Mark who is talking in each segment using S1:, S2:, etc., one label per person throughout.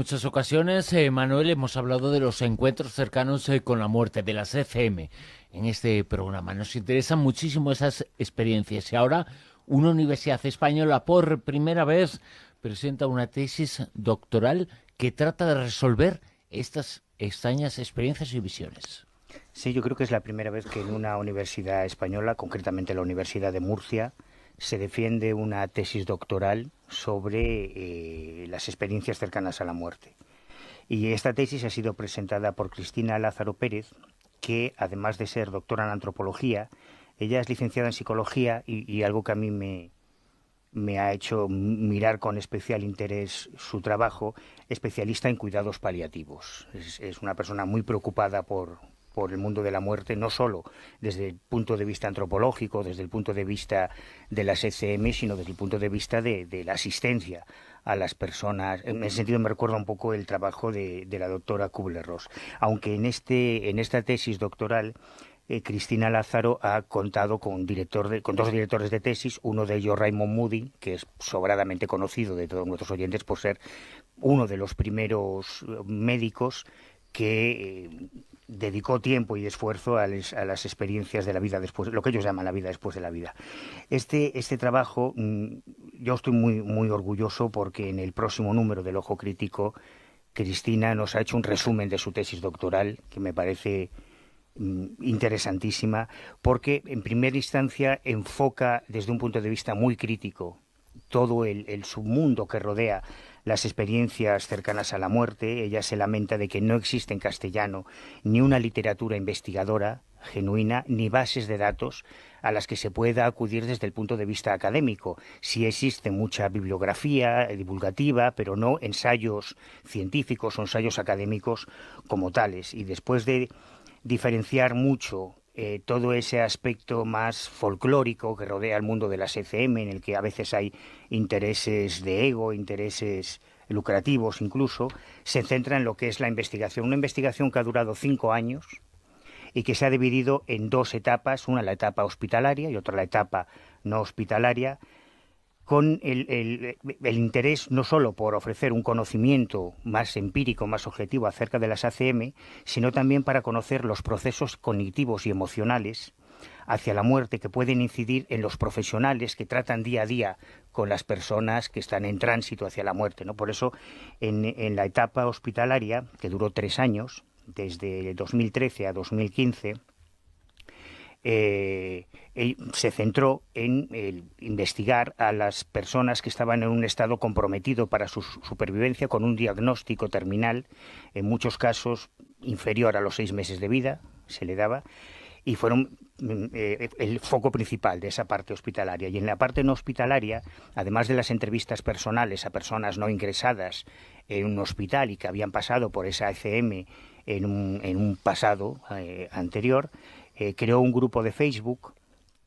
S1: muchas ocasiones, Manuel, hemos hablado de los encuentros cercanos con la muerte, de las ECM, en este programa. Nos interesan muchísimo esas experiencias. Y ahora, una universidad española por primera vez presenta una tesis doctoral que trata de resolver estas extrañas experiencias y visiones.
S2: Sí, yo creo que es la primera vez que en una universidad española, concretamente la Universidad de Murcia, se defiende una tesis doctoral sobre las experiencias cercanas a la muerte. Y esta tesis ha sido presentada por Cristina Lázaro Pérez, que además de ser doctora en antropología, ella es licenciada en psicología y algo que a mí me ha hecho mirar con especial interés su trabajo, especialista en cuidados paliativos. Es una persona muy preocupada por el mundo de la muerte, no solo desde el punto de vista antropológico, desde el punto de vista de las ECM, sino desde el punto de vista de la asistencia a las personas. En ese sentido me recuerda un poco el trabajo de la doctora Kubler-Ross. Aunque en esta tesis doctoral Cristina Lázaro ha contado con dos directores de tesis, uno de ellos Raymond Moody, que es sobradamente conocido de todos nuestros oyentes por ser uno de los primeros médicos que dedicó tiempo y esfuerzo a las experiencias de la vida después, lo que ellos llaman la vida después de la vida. Este trabajo, yo estoy muy orgulloso porque en el próximo número del Ojo Crítico, Cristina nos ha hecho un resumen de su tesis doctoral, que me parece interesantísima, porque en primera instancia enfoca desde un punto de vista muy crítico todo el submundo que rodea las experiencias cercanas a la muerte. Ella se lamenta de que no existe en castellano ni una literatura investigadora genuina, ni bases de datos a las que se pueda acudir desde el punto de vista académico. Sí existe mucha bibliografía divulgativa, pero no ensayos científicos o ensayos académicos como tales. Y después de diferenciar mucho todo ese aspecto más folclórico que rodea el mundo de las ECM, en el que a veces hay intereses de ego, intereses lucrativos incluso, se centra en lo que es la investigación. Una investigación que ha durado 5 años y que se ha dividido en dos etapas, una la etapa hospitalaria y otra la etapa no hospitalaria, con el interés no solo por ofrecer un conocimiento más empírico, más objetivo acerca de las ACM, sino también para conocer los procesos cognitivos y emocionales hacia la muerte que pueden incidir en los profesionales que tratan día a día con las personas que están en tránsito hacia la muerte, ¿no? Por eso, en la etapa hospitalaria, que duró 3 años, desde 2013 a 2015, se centró en investigar a las personas que estaban en un estado comprometido para su supervivencia, con un diagnóstico terminal, en muchos casos inferior a los 6 meses de vida, se le daba, y fueron el foco principal de esa parte hospitalaria. Y en la parte no hospitalaria, además de las entrevistas personales a personas no ingresadas en un hospital y que habían pasado por esa ECM en un pasado anterior, creó un grupo de Facebook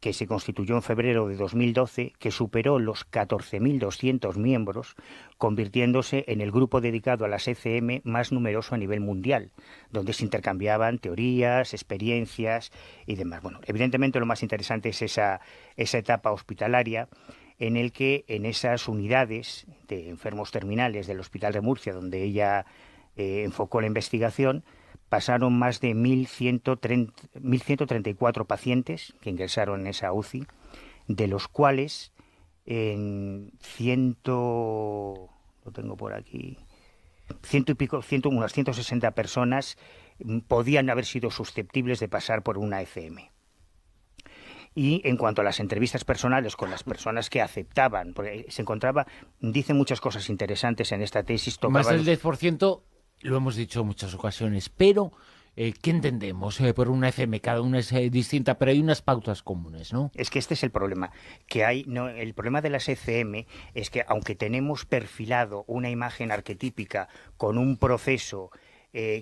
S2: que se constituyó en febrero de 2012, que superó los 14.200 miembros, convirtiéndose en el grupo dedicado a las ECM más numeroso a nivel mundial, donde se intercambiaban teorías, experiencias y demás. Bueno, evidentemente lo más interesante es esa etapa hospitalaria, en el que en esas unidades de enfermos terminales del Hospital de Murcia, donde ella enfocó la investigación, pasaron más de 1.134 pacientes que ingresaron en esa UCI, de los cuales en lo tengo por aquí, unas 160 personas podían haber sido susceptibles de pasar por una ECM. Y en cuanto a las entrevistas personales con las personas que aceptaban, porque se encontraba, dice muchas cosas interesantes en esta tesis.
S1: Más del 10%, lo hemos dicho en muchas ocasiones, pero ¿qué entendemos por una ECM? Cada una es distinta, pero hay unas pautas comunes, ¿no?
S2: Es que este es el problema, el problema de las ECM es que aunque tenemos perfilado una imagen arquetípica con un proceso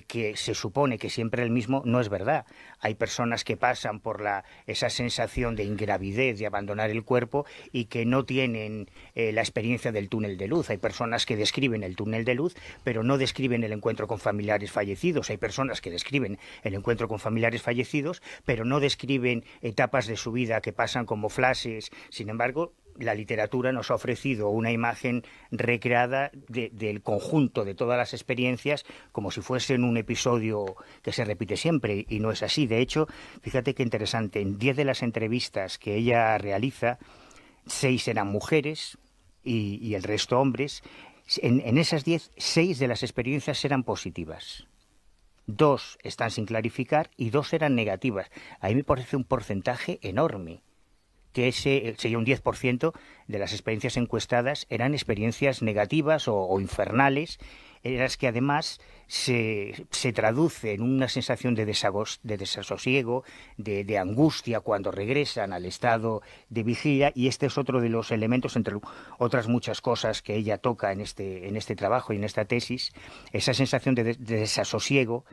S2: que se supone que siempre es el mismo, no es verdad. Hay personas que pasan por esa sensación de ingravidez, de abandonar el cuerpo, y que no tienen la experiencia del túnel de luz. Hay personas que describen el túnel de luz, pero no describen el encuentro con familiares fallecidos. Hay personas que describen el encuentro con familiares fallecidos, pero no describen etapas de su vida que pasan como flashes. Sin embargo, la literatura nos ha ofrecido una imagen recreada del conjunto de todas las experiencias como si fuesen un episodio que se repite siempre, y no es así. De hecho, fíjate qué interesante, en 10 de las entrevistas que ella realiza, 6 eran mujeres y el resto hombres. En esas 10, 6 de las experiencias eran positivas. 2 están sin clarificar y 2 eran negativas. A mí me parece un porcentaje enorme, que ese sería un 10% de las experiencias encuestadas eran experiencias negativas o infernales, en las que además se traduce en una sensación de desasosiego, de angustia cuando regresan al estado de vigilia, y este es otro de los elementos, entre otras muchas cosas que ella toca en este trabajo y en esta tesis, esa sensación de desasosiego.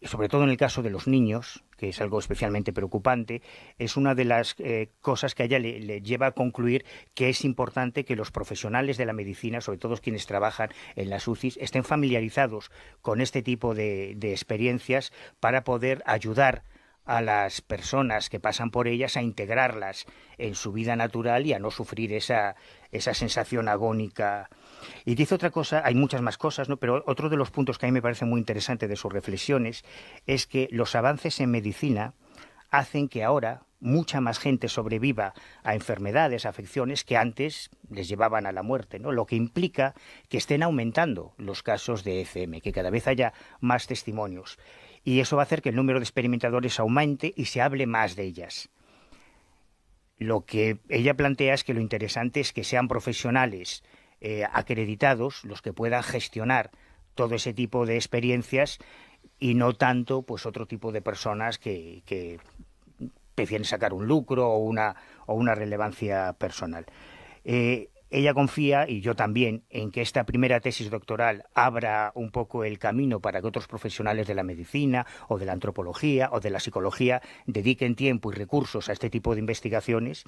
S2: Sobre todo en el caso de los niños, que es algo especialmente preocupante, es una de las cosas que a ella le lleva a concluir que es importante que los profesionales de la medicina, sobre todo quienes trabajan en las UCIs, estén familiarizados con este tipo de experiencias para poder ayudar a las personas que pasan por ellas a integrarlas en su vida natural y a no sufrir esa sensación agónica. Y dice otra cosa, hay muchas más cosas, ¿no? Pero otro de los puntos que a mí me parece muy interesante de sus reflexiones es que los avances en medicina hacen que ahora mucha más gente sobreviva a enfermedades, a afecciones que antes les llevaban a la muerte, ¿no? Lo que implica que estén aumentando los casos de ECM, que cada vez haya más testimonios. Y eso va a hacer que el número de experimentadores aumente y se hable más de ellas. Lo que ella plantea es que lo interesante es que sean profesionales acreditados los que puedan gestionar todo ese tipo de experiencias y no tanto pues otro tipo de personas que prefieren sacar un lucro o una relevancia personal. Ella confía, y yo también, en que esta primera tesis doctoral abra un poco el camino para que otros profesionales de la medicina o de la antropología o de la psicología dediquen tiempo y recursos a este tipo de investigaciones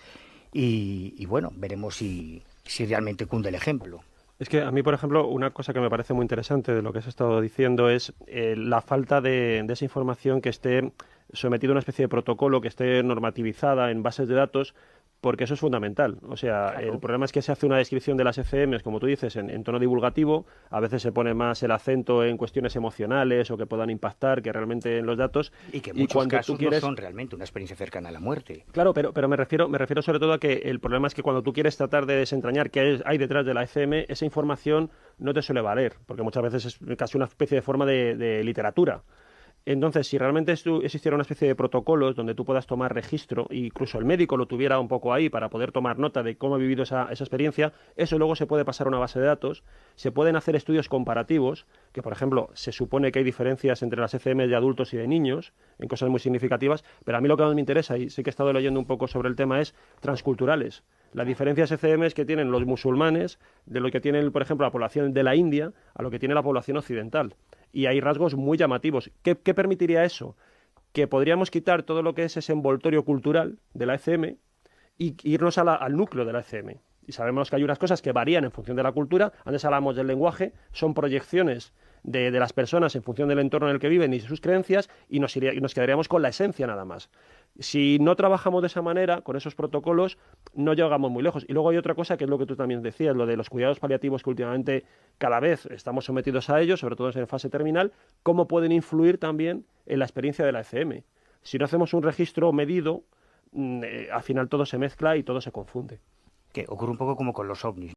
S2: y bueno, veremos si realmente cunde el ejemplo.
S3: Es que a mí, por ejemplo, una cosa que me parece muy interesante de lo que has estado diciendo es la falta de esa información que esté sometida a una especie de protocolo, que esté normativizada en bases de datos, porque eso es fundamental. O sea,
S2: Claro.
S3: El problema es que se hace una descripción de las ECMs, como tú dices, en tono divulgativo. A veces se pone más el acento en cuestiones emocionales o que puedan impactar que realmente en los datos.
S2: Y que en muchos
S3: cuando
S2: casos
S3: tú quieres...
S2: no son realmente una experiencia cercana a la muerte.
S3: Claro, pero me refiero sobre todo a que el problema es que cuando tú quieres tratar de desentrañar qué hay detrás de la ECM, esa información no te suele valer, porque muchas veces es casi una especie de forma de literatura. Entonces, si realmente existiera una especie de protocolos donde tú puedas tomar registro, e incluso el médico lo tuviera un poco ahí para poder tomar nota de cómo ha vivido esa experiencia, eso luego se puede pasar a una base de datos, se pueden hacer estudios comparativos, que por ejemplo se supone que hay diferencias entre las ECM de adultos y de niños, en cosas muy significativas, pero a mí lo que más me interesa, y sí que he estado leyendo un poco sobre el tema, es transculturales. Las diferencias ECMs que tienen los musulmanes de lo que tiene, por ejemplo, la población de la India a lo que tiene la población occidental. Y hay rasgos muy llamativos. ¿Qué permitiría eso? Que podríamos quitar todo lo que es ese envoltorio cultural de la ECM y irnos al núcleo de la ECM. Y sabemos que hay unas cosas que varían en función de la cultura. Antes hablamos del lenguaje, son proyecciones de las personas en función del entorno en el que viven y de sus creencias, y nos quedaríamos con la esencia nada más. Si no trabajamos de esa manera, con esos protocolos, no llegamos muy lejos. Y luego hay otra cosa que es lo que tú también decías, lo de los cuidados paliativos, que últimamente cada vez estamos sometidos a ellos, sobre todo en fase terminal, cómo pueden influir también en la experiencia de la ECM. Si no hacemos un registro medido, al final todo se mezcla y todo se confunde.
S2: Que ocurre un poco como con los ovnis.